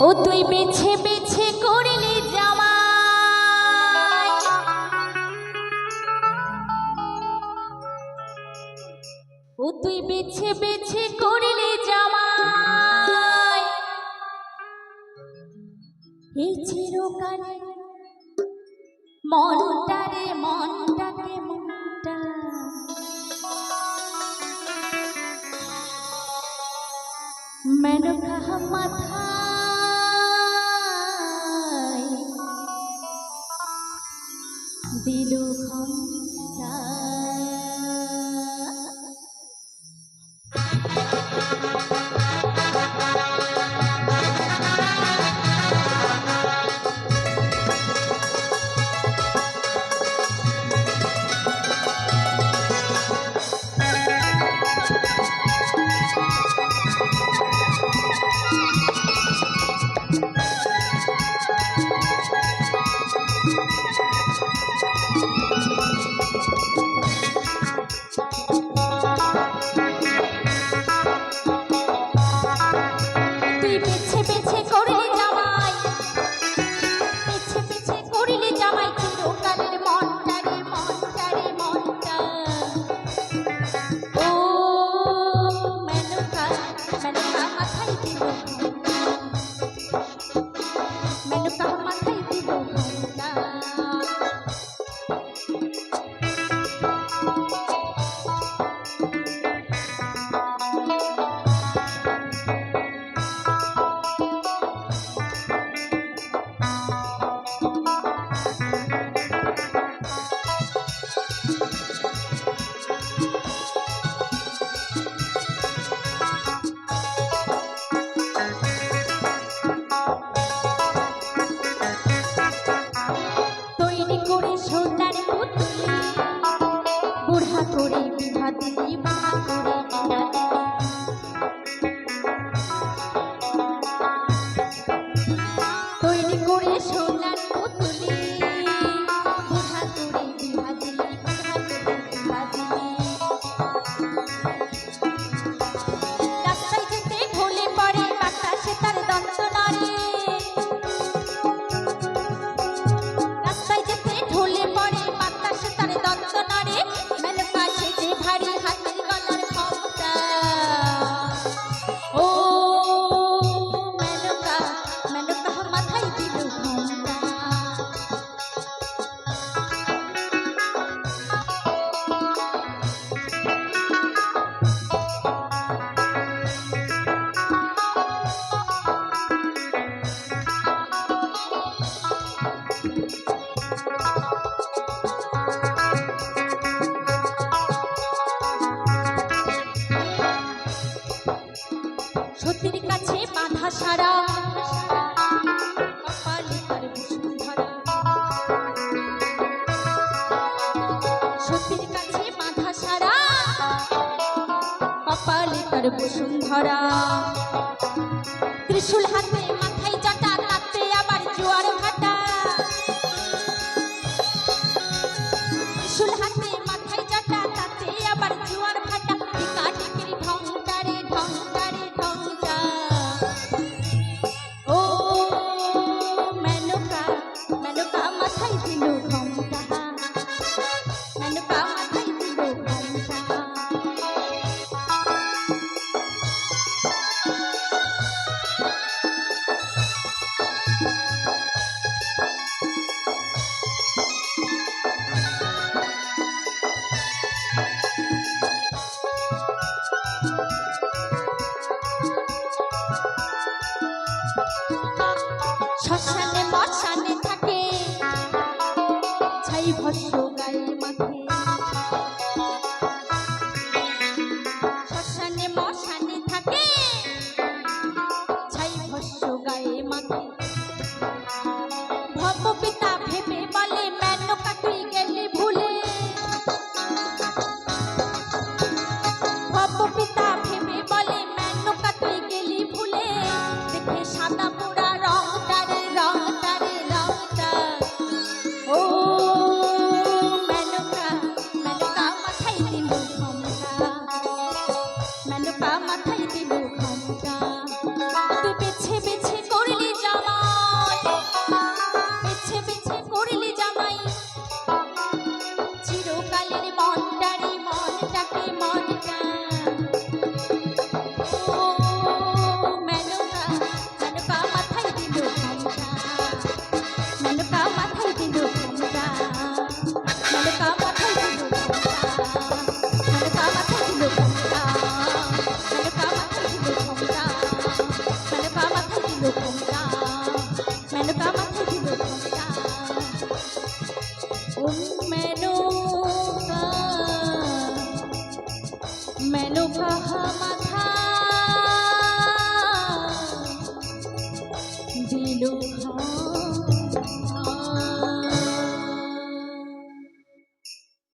ও তুই বেছে বেছে করলি জামাই, ও তুই বেছে বেছে করলি জামাই, এই চিরকালে মনটারে মনটাকে মনটা মেনকা মাথায় দিলু ঘন্টা। তুই বেছে বেছে করলি জামাই, বেছে বেছে করলি জামাই, চিরকালের মনটারে মনটারে মনটা। ও মেনকা মেনকা মাথায় দিল ঘোমটা, মেনকা মাথায় দিল ঘোমটা। তৈরি করে সোনার পুতুলি, বুড়া করে বিভা দিলি, বুড়া করে বিনা দিলি। তৈরি করে সোনার পুতুলি, বুড়া করে বিভা দিলি, বুড়া করে বিভা দিলি। রাস্তায় যেতে ঢলে পড়ে বাতাসে তার দন্ত নড়ে, রাস্তায় যেতে ঢলে পড়ে বাতাসে তার দন্ত নড়ে। মেনকা সেজে ভারী হাতের গলার ঘোমটা। ও মেনকা মেনকা মাথায় দিল ঘোমটা। সতীর কাছে বাঁধা সারা, কপালে তার বসুন্ধরা। সতীর কাছে বাঁধা সারা, কপালে তার বসুন্ধরা। ত্রিশূল হাতে মাথায় জটা, তাতে আবার জোয়ার ভাটা। ত্রিশূল হাতে মাথায় জটা, তাতে আবার জোয়ার ভাটা। টিকা টিকির ঢংটারে ঢংটারে ঢংটা। ও মেনকা মেনকা মাথায় দিল ঘোমটা, মেনকা মাথায় দিল ঘোমটা। নৌকা হামাদ